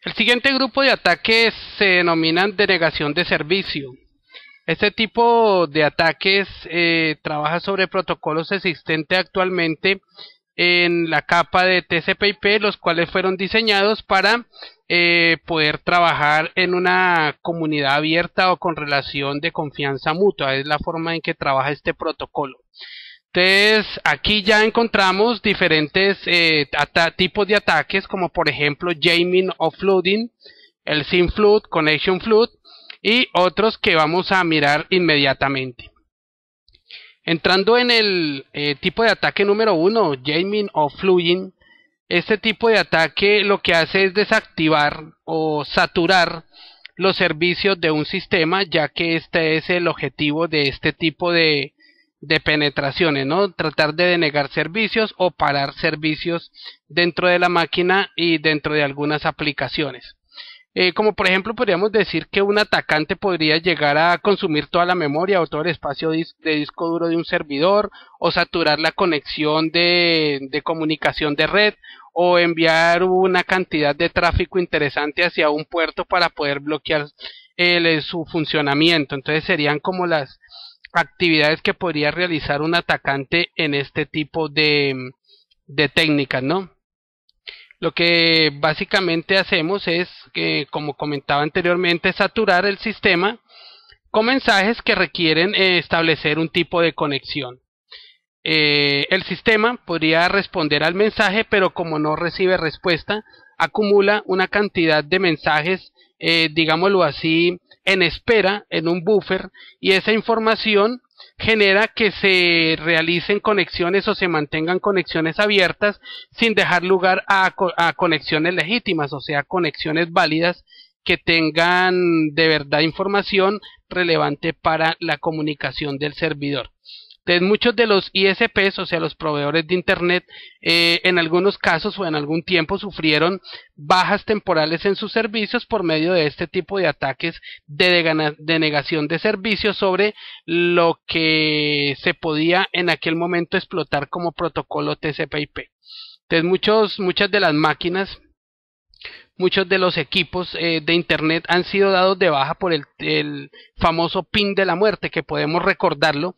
El siguiente grupo de ataques se denominan denegación de servicio. Este tipo de ataques trabaja sobre protocolos existentes actualmente en la capa de TCP/IP, los cuales fueron diseñados para poder trabajar en una comunidad abierta o con relación de confianza mutua. Es la forma en que trabaja este protocolo. Entonces, aquí ya encontramos diferentes tipos de ataques, como por ejemplo jamming o flooding, el SYN flood, connection flood y otros que vamos a mirar inmediatamente. Entrando en el tipo de ataque número 1, jamming o flooding, este tipo de ataque lo que hace es desactivar o saturar los servicios de un sistema, ya que este es el objetivo de este tipo de penetraciones, ¿no? Tratar de denegar servicios o parar servicios dentro de la máquina y dentro de algunas aplicaciones. Como por ejemplo podríamos decir que un atacante podría llegar a consumir toda la memoria o todo el espacio de disco duro de un servidor, o saturar la conexión de comunicación de red, o enviar una cantidad de tráfico interesante hacia un puerto para poder bloquear su funcionamiento. Entonces serían como las actividades que podría realizar un atacante en este tipo de técnicas, ¿no? Lo que básicamente hacemos es, como comentaba anteriormente, saturar el sistema con mensajes que requieren establecer un tipo de conexión. El sistema podría responder al mensaje, pero como no recibe respuesta, acumula una cantidad de mensajes, digámoslo así, en espera, en un buffer, y esa información genera que se realicen conexiones o se mantengan conexiones abiertas sin dejar lugar a conexiones legítimas, o sea, conexiones válidas que tengan de verdad información relevante para la comunicación del servidor. Entonces, muchos de los ISPs, o sea, los proveedores de Internet, en algunos casos o en algún tiempo sufrieron bajas temporales en sus servicios por medio de este tipo de ataques de denegación de servicios sobre lo que se podía en aquel momento explotar como protocolo TCP/IP. Entonces, muchas de las máquinas, muchos de los equipos de Internet han sido dados de baja por el famoso PIN de la muerte, que podemos recordarlo,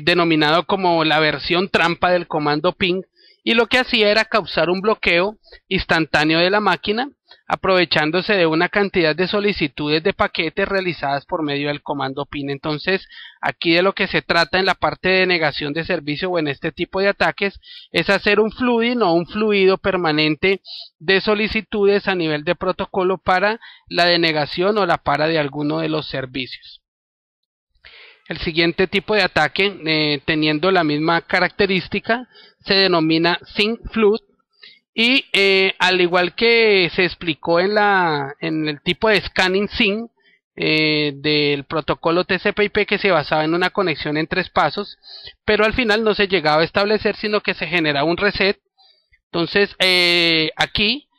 denominado como la versión trampa del comando ping, y lo que hacía era causar un bloqueo instantáneo de la máquina, aprovechándose de una cantidad de solicitudes de paquetes realizadas por medio del comando ping. Entonces, aquí de lo que se trata en la parte de negación de servicio o en este tipo de ataques es hacer un flooding o un fluido permanente de solicitudes a nivel de protocolo para la denegación o la para de alguno de los servicios. El siguiente tipo de ataque, teniendo la misma característica, se denomina SYN flood, y al igual que se explicó en el tipo de scanning SYN del protocolo TCP/IP, que se basaba en una conexión en 3 pasos, pero al final no se llegaba a establecer, sino que se generaba un reset. Entonces, aquí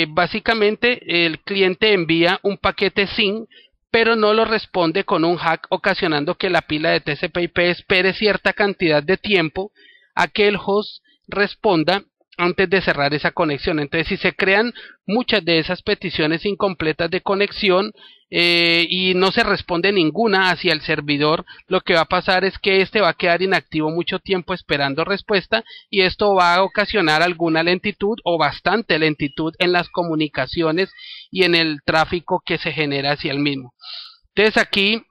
básicamente el cliente envía un paquete SYN, pero no lo responde con un hack, ocasionando que la pila de TCP/IP espere cierta cantidad de tiempo a que el host responda antes de cerrar esa conexión. Entonces, si se crean muchas de esas peticiones incompletas de conexión y no se responde ninguna hacia el servidor, lo que va a pasar es que este va a quedar inactivo mucho tiempo esperando respuesta, y esto va a ocasionar alguna lentitud o bastante lentitud en las comunicaciones y en el tráfico que se genera hacia el mismo. Entonces, aquí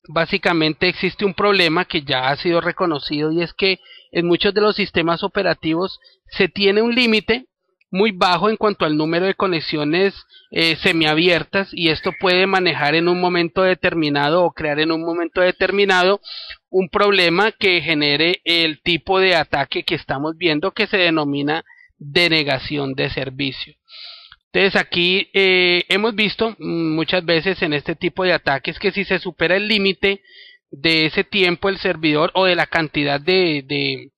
básicamente existe un problema que ya ha sido reconocido, y es que en muchos de los sistemas operativos se tiene un límite muy bajo en cuanto al número de conexiones semiabiertas, y esto puede manejar en un momento determinado o crear en un momento determinado un problema que genere el tipo de ataque que estamos viendo, que se denomina denegación de servicio. Entonces aquí hemos visto muchas veces en este tipo de ataques que si se supera el límite de ese tiempo el servidor o de la cantidad de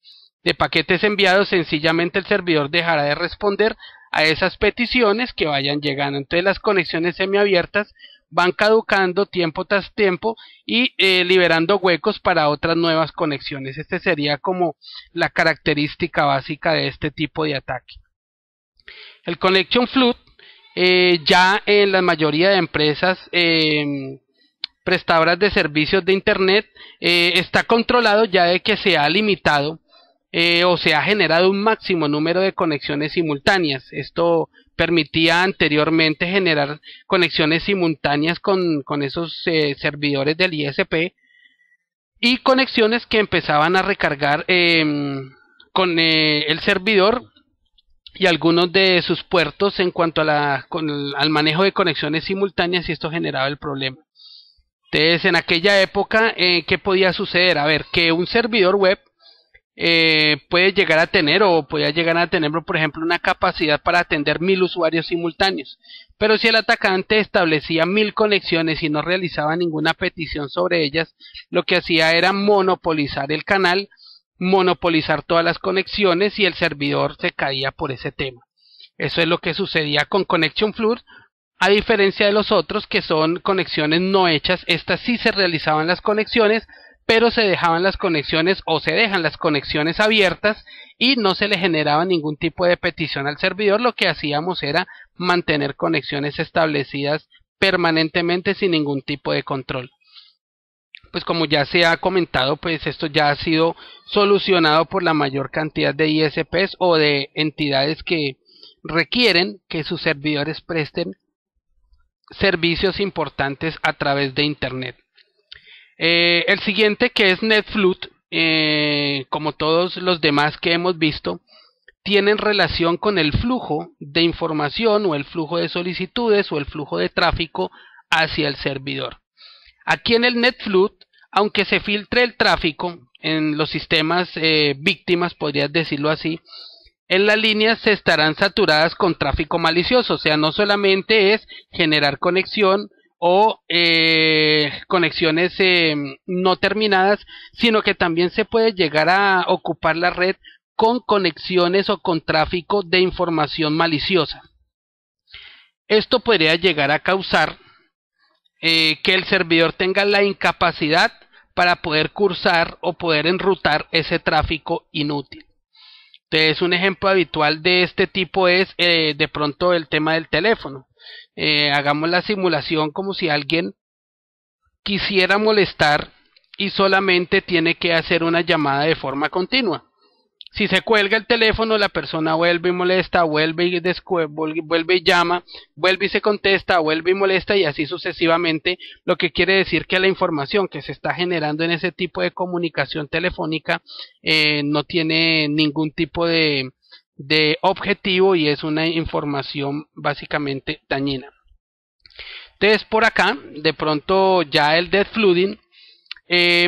paquetes enviados, sencillamente el servidor dejará de responder a esas peticiones que vayan llegando. Entonces las conexiones semiabiertas van caducando tiempo tras tiempo y liberando huecos para otras nuevas conexiones. Este sería como la característica básica de este tipo de ataque. El connection flood ya en la mayoría de empresas prestadoras de servicios de Internet está controlado ya de que se ha limitado o se ha generado un máximo número de conexiones simultáneas. Esto permitía anteriormente generar conexiones simultáneas con esos servidores del ISP y conexiones que empezaban a recargar con el servidor y algunos de sus puertos en cuanto a al manejo de conexiones simultáneas, y esto generaba el problema. Entonces, en aquella época, ¿qué podía suceder? A ver, que un servidor web puede llegar a tener, o podía llegar a tener, por ejemplo, una capacidad para atender 1000 usuarios simultáneos. Pero si el atacante establecía 1000 conexiones y no realizaba ninguna petición sobre ellas, lo que hacía era monopolizar el canal, monopolizar todas las conexiones, y el servidor se caía por ese tema. Eso es lo que sucedía con Connection Flood, a diferencia de los otros que son conexiones no hechas. Estas sí se realizaban las conexiones, pero se dejaban las conexiones, o se dejan las conexiones abiertas, y no se le generaba ningún tipo de petición al servidor. Lo que hacíamos era mantener conexiones establecidas permanentemente sin ningún tipo de control. Pues como ya se ha comentado, pues esto ya ha sido solucionado por la mayor cantidad de ISPs o de entidades que requieren que sus servidores presten servicios importantes a través de Internet. El siguiente, que es NetFlood, como todos los demás que hemos visto, tienen relación con el flujo de información o el flujo de solicitudes o el flujo de tráfico hacia el servidor. Aquí en el NetFlood, aunque se filtre el tráfico en los sistemas víctimas, podrías decirlo así, en las líneas se estarán saturadas con tráfico malicioso. O sea, no solamente es generar conexión o conexiones no terminadas, sino que también se puede llegar a ocupar la red con conexiones o con tráfico de información maliciosa. Esto podría llegar a causar que el servidor tenga la incapacidad para poder cursar o poder enrutar ese tráfico inútil. Entonces, un ejemplo habitual de este tipo es de pronto el tema del teléfono. Hagamos la simulación como si alguien quisiera molestar y solamente tiene que hacer una llamada de forma continua. Si se cuelga el teléfono, la persona vuelve y molesta, vuelve y llama, vuelve y se contesta, vuelve y molesta, y así sucesivamente, lo que quiere decir que la información que se está generando en ese tipo de comunicación telefónica no tiene ningún tipo de objetivo, y es una información básicamente dañina. Entonces, por acá, de pronto ya el dead flooding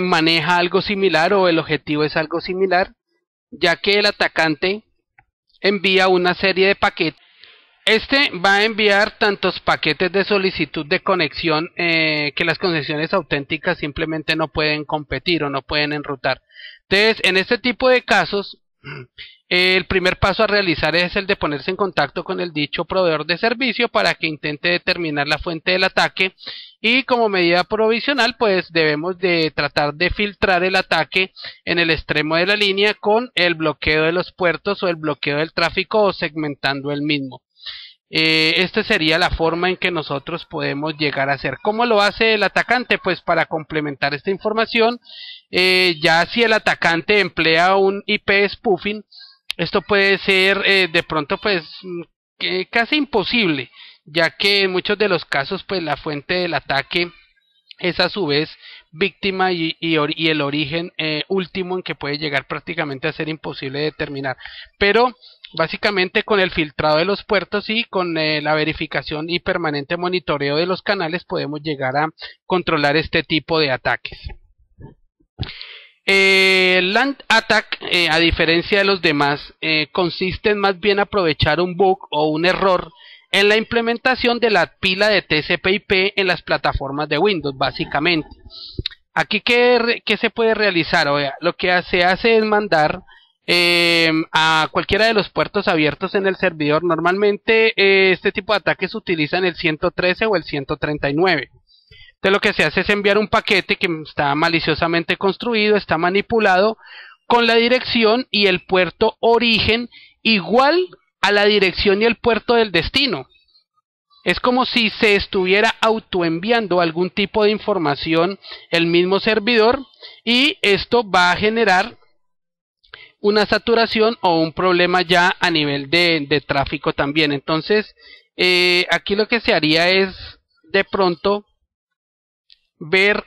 maneja algo similar, o el objetivo es algo similar, ya que el atacante envía una serie de paquetes. Este va a enviar tantos paquetes de solicitud de conexión que las conexiones auténticas simplemente no pueden competir o no pueden enrutar. Entonces, en este tipo de casos, el primer paso a realizar es el de ponerse en contacto con el dicho proveedor de servicio para que intente determinar la fuente del ataque, y como medida provisional pues debemos de tratar de filtrar el ataque en el extremo de la línea con el bloqueo de los puertos o el bloqueo del tráfico, o segmentando el mismo. Esta sería la forma en que nosotros podemos llegar a hacer. ¿Cómo lo hace el atacante? Pues para complementar esta información, ya si el atacante emplea un IP spoofing, esto puede ser de pronto pues casi imposible, ya que en muchos de los casos pues la fuente del ataque es a su vez víctima y el origen último, en que puede llegar prácticamente a ser imposible determinar. Pero básicamente con el filtrado de los puertos y con la verificación y permanente monitoreo de los canales podemos llegar a controlar este tipo de ataques. El LAN attack, a diferencia de los demás, consiste en más bien aprovechar un bug o un error en la implementación de la pila de TCP/IP en las plataformas de Windows, básicamente. Aquí, ¿qué se puede realizar? O sea, lo que se hace es mandar a cualquiera de los puertos abiertos en el servidor. Normalmente este tipo de ataques utilizan el 113 o el 139. Entonces lo que se hace es enviar un paquete que está maliciosamente construido, está manipulado, con la dirección y el puerto origen igual a la dirección y el puerto del destino. Es como si se estuviera autoenviando algún tipo de información el mismo servidor, y esto va a generar una saturación o un problema ya a nivel de tráfico también. Entonces, aquí lo que se haría es de pronto ver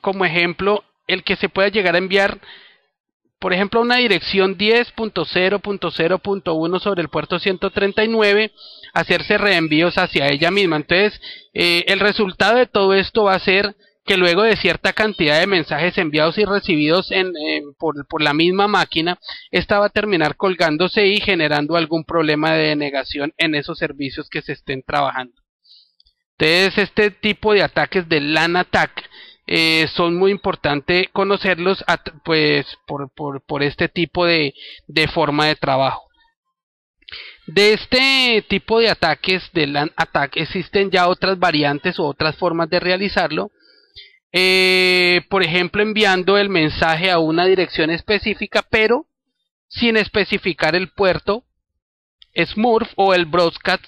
como ejemplo el que se pueda llegar a enviar, por ejemplo, una dirección 10.0.0.1 sobre el puerto 139, hacerse reenvíos hacia ella misma. Entonces, el resultado de todo esto va a ser que luego de cierta cantidad de mensajes enviados y recibidos por la misma máquina, esta va a terminar colgándose y generando algún problema de denegación en esos servicios que se estén trabajando. Entonces, este tipo de ataques de LAN attack son muy importantes conocerlos, pues por este tipo de forma de trabajo. De este tipo de ataques de LAN attack existen ya otras variantes o otras formas de realizarlo. Por ejemplo, enviando el mensaje a una dirección específica, pero sin especificar el puerto Smurf o el broadcast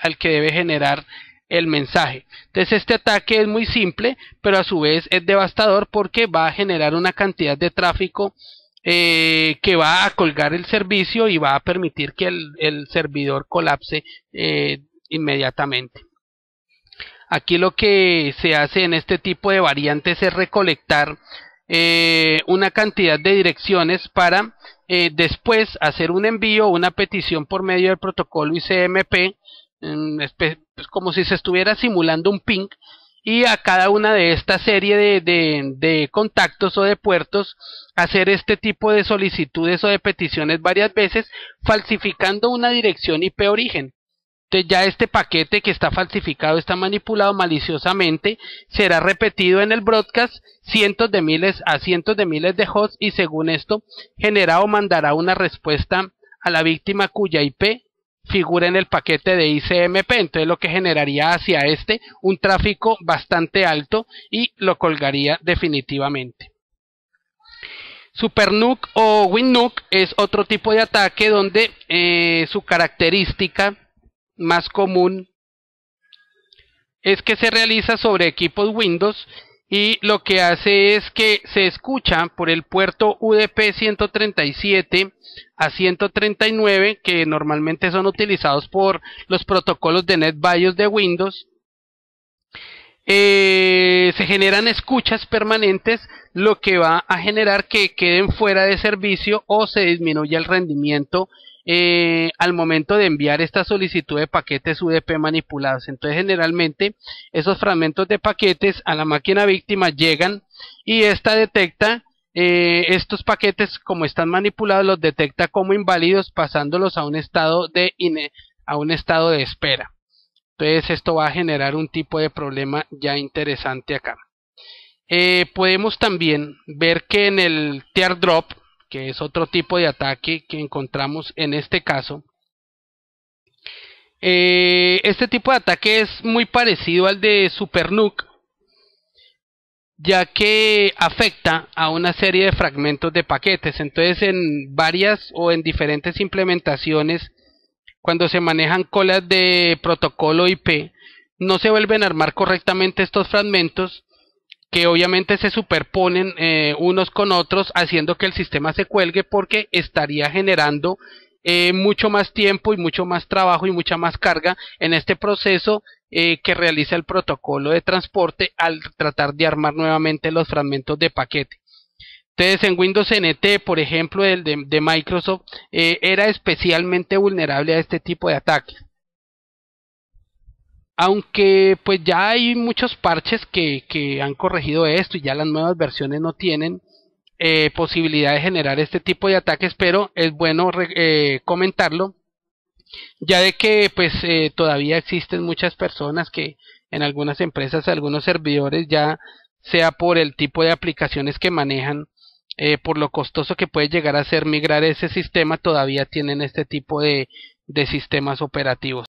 al que debe generar el mensaje. Entonces este ataque es muy simple, pero a su vez es devastador porque va a generar una cantidad de tráfico que va a colgar el servicio y va a permitir que el servidor colapse inmediatamente. Aquí lo que se hace en este tipo de variantes es recolectar una cantidad de direcciones para después hacer un envío o una petición por medio del protocolo ICMP, como si se estuviera simulando un ping, y a cada una de esta serie de contactos o de puertos hacer este tipo de solicitudes o de peticiones varias veces, falsificando una dirección IP origen. Entonces ya este paquete que está falsificado, está manipulado maliciosamente, será repetido en el broadcast cientos de miles de hosts, y según esto generará o mandará una respuesta a la víctima cuya IP figura en el paquete de ICMP. Entonces lo que generaría hacia un tráfico bastante alto y lo colgaría definitivamente. SuperNuke o WinNuke es otro tipo de ataque donde su característica más común es que se realiza sobre equipos Windows, y lo que hace es que se escucha por el puerto UDP 137 a 139, que normalmente son utilizados por los protocolos de NetBIOS de Windows. Se generan escuchas permanentes, lo que va a generar que queden fuera de servicio o se disminuya el rendimiento al momento de enviar esta solicitud de paquetes UDP manipulados. Entonces generalmente esos fragmentos de paquetes a la máquina víctima llegan y esta detecta estos paquetes, como están manipulados, los detecta como inválidos, pasándolos a un estado de espera. Entonces esto va a generar un tipo de problema ya interesante acá. Podemos también ver que en el teardrop, que es otro tipo de ataque que encontramos en este caso, este tipo de ataque es muy parecido al de SuperNuke, ya que afecta a una serie de fragmentos de paquetes. Entonces en varias o en diferentes implementaciones, cuando se manejan colas de protocolo IP, no se vuelven a armar correctamente estos fragmentos, que obviamente se superponen unos con otros, haciendo que el sistema se cuelgue, porque estaría generando mucho más tiempo y mucho más trabajo y mucha más carga en este proceso que realiza el protocolo de transporte al tratar de armar nuevamente los fragmentos de paquete. Entonces en Windows NT, por ejemplo, el de Microsoft, era especialmente vulnerable a este tipo de ataques. Aunque pues ya hay muchos parches que han corregido esto, y ya las nuevas versiones no tienen posibilidad de generar este tipo de ataques, pero es bueno comentarlo, ya de que pues todavía existen muchas personas que en algunas empresas, algunos servidores, ya sea por el tipo de aplicaciones que manejan, por lo costoso que puede llegar a ser migrar ese sistema, todavía tienen este tipo de sistemas operativos.